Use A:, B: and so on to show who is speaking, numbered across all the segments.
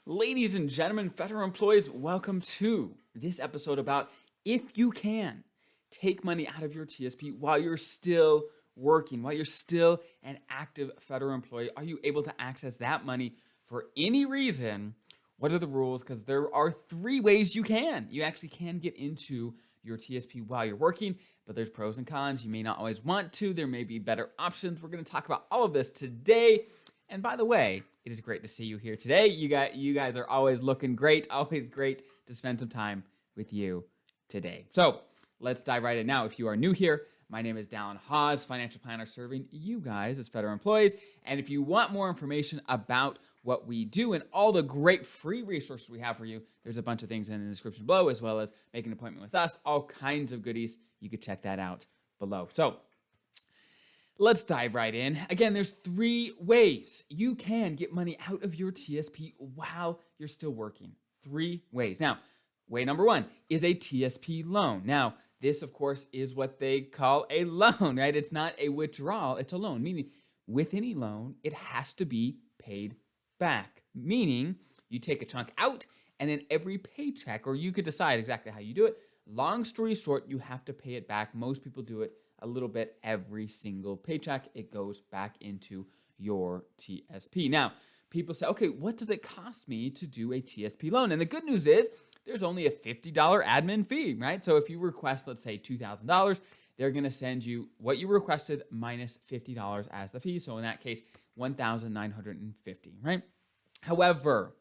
A: Ladies and gentlemen, federal employees, welcome to this episode about if you can take money out of your TSP while you're still working, while you're still an active federal employee. Are you able to access that money for any reason? What are the rules? Because there are 3 ways you can. You actually can get into your TSP while you're working, but there's pros and cons. You may not always want to. There may be better options. We're going to talk about all of this today. And by the way, it is great to see you here today. You guys are always looking great. Always great to spend some time with you today. So let's dive right in now. If you are new here, my name is Dallin Hawes, financial planner serving you guys as federal employees. And if you want more information about what we do and all the great free resources we have for you, there's a bunch of things in the description below, as well as make an appointment with us, all kinds of goodies. You could check that out below. So let's dive right in. Again, there's 3 ways you can get money out of your TSP while you're still working. 3 ways. Now, way number 1 is a TSP loan. Now, this, of course, is what they call a loan, right? It's not a withdrawal, it's a loan, meaning with any loan, it has to be paid back, meaning you take a chunk out and then every paycheck, or you could decide exactly how you do it. Long story short, you have to pay it back. Most people do it a little bit every single paycheck. It goes back into your TSP. Now, people say, okay, what does it cost me to do a TSP loan? And the good news is there's only a $50 admin fee, right? So if you request, let's say $2,000, they're going to send you what you requested minus $50 as the fee. So in that case, $1,950, right? However,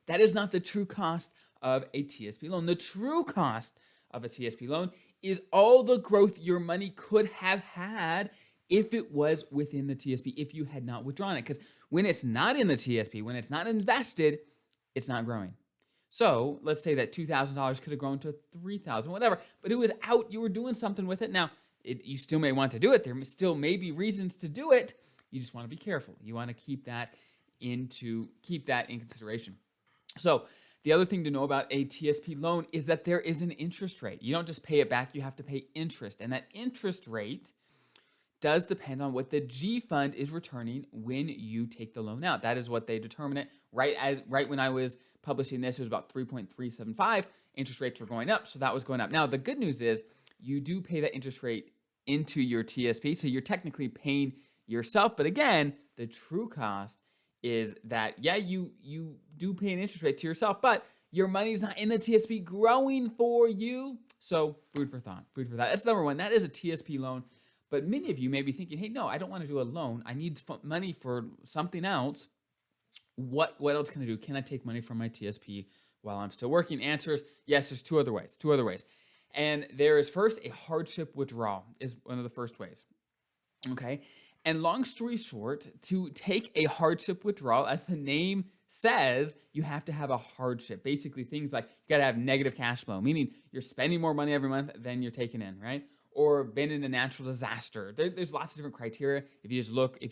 A: that is not the true cost of a TSP loan. The true cost of a TSP loan is all the growth your money could have had if it was within the TSP, if you had not withdrawn it. Because when it's not in the TSP, when it's not invested, it's not growing. So let's say that $2,000 could have grown to $3,000, whatever, but it was out. You were doing something with it. Now, you still may want to do it. There still may be reasons to do it. You just want to be careful. You want to keep that in consideration. So the other thing to know about a TSP loan is that there is an interest rate. You don't just pay it back, you have to pay interest. And that interest rate does depend on what the G fund is returning when you take the loan out. That is what they determine it. Right when I was publishing this, it was about 3.375. Interest rates were going up, so that was going up. Now, the good news is you do pay that interest rate into your TSP, so you're technically paying yourself. But again, the true cost is that, yeah, you do pay an interest rate to yourself, but your money's not in the TSP growing for you. So food for thought. That's number 1. That is a TSP loan. But many of you may be thinking, hey, no, I don't want to do a loan. I need money for something else. What else can I do? Can I take money from my TSP while I'm still working? Answer is yes, there's 2 other ways. And there is first a hardship withdrawal is one of the first ways. Okay. And long story short, to take a hardship withdrawal, as the name says, you have to have a hardship. Basically, things like you got to have negative cash flow, meaning you're spending more money every month than you're taking in, right? Or been in a natural disaster. There's lots of different criteria. If you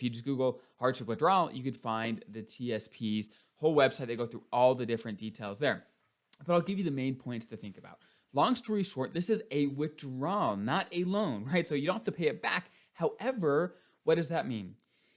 A: just Google hardship withdrawal, you could find the TSP's whole website. They go through all the different details there. But I'll give you the main points to think about. Long story short, this is a withdrawal, not a loan, right? So you don't have to pay it back. However, what does that mean?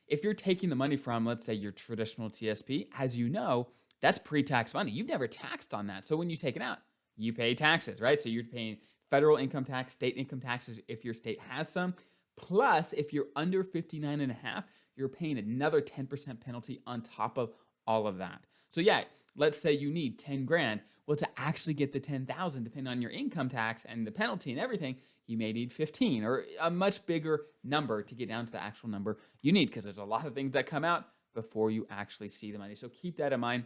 A: If you're taking the money from, let's say, your traditional TSP, as you know, that's pre-tax money. You've never taxed on that. So when you take it out, you pay taxes, right? So you're paying federal income tax, state income taxes if your state has some. Plus, if you're under 59 and a half, you're paying another 10% penalty on top of all of that. So yeah, let's say you need 10 grand. Well, to actually get the 10,000, depending on your income tax and the penalty and everything, you may need 15 or a much bigger number to get down to the actual number you need, because there's a lot of things that come out before you actually see the money. So keep that in mind.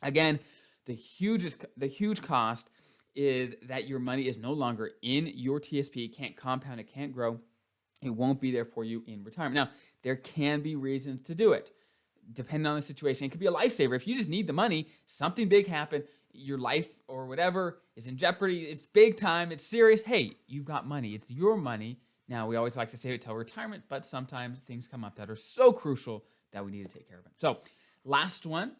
A: Again, the huge cost is that your money is no longer in your TSP. It can't compound, it can't grow. It won't be there for you in retirement. Now, there can be reasons to do it, depending on the situation. It could be a lifesaver. If you just need the money, something big happened, your life or whatever is in jeopardy, it's big time, it's serious. Hey, you've got money. It's your money. Now, we always like to save it till retirement, but sometimes things come up that are so crucial that we need to take care of it. So, last one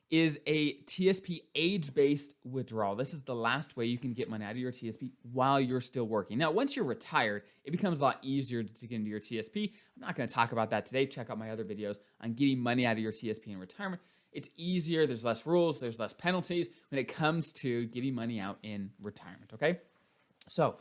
A: is a TSP age-based withdrawal. This is the last way you can get money out of your TSP while you're still working. Now, once you're retired, it becomes a lot easier to get into your TSP. I'm not going to talk about that today. Check out my other videos on getting money out of your TSP in retirement. It's easier. There's less rules. There's less penalties when it comes to getting money out in retirement, okay? So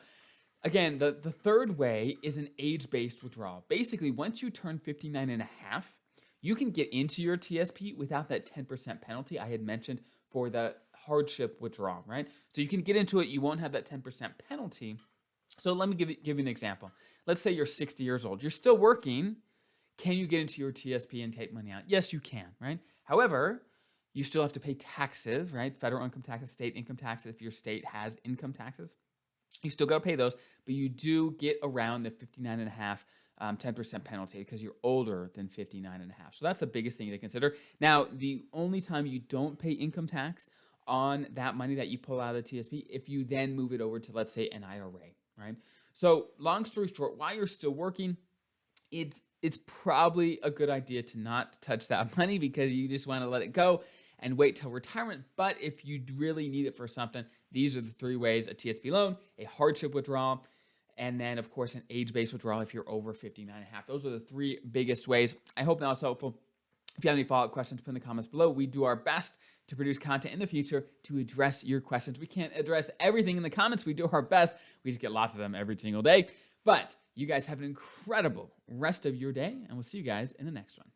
A: again, the third way is an age-based withdrawal. Basically, once you turn 59 and a half, you can get into your TSP without that 10% penalty I had mentioned for the hardship withdrawal, right? So you can get into it. You won't have that 10% penalty. So let me give you an example. Let's say you're 60 years old. You're still working. Can you get into your TSP and take money out? Yes, you can, right? However, you still have to pay taxes, right? Federal income taxes, state income taxes, if your state has income taxes. You still got to pay those, but you do get around the 59 and a half 10% penalty because you're older than 59 and a half. So that's the biggest thing to consider. Now, the only time you don't pay income tax on that money that you pull out of the TSP, if you then move it over to, let's say, an IRA, right? So long story short, while you're still working, it's probably a good idea to not touch that money because you just want to let it go and wait till retirement. But if you really need it for something, these are the three ways: a TSP loan, a hardship withdrawal, and then, of course, an age-based withdrawal if you're over 59 and a half. Those are the three biggest ways. I hope that was helpful. If you have any follow-up questions, put in the comments below. We do our best to produce content in the future to address your questions. We can't address everything in the comments. We do our best. We just get lots of them every single day. But you guys have an incredible rest of your day, and we'll see you guys in the next one.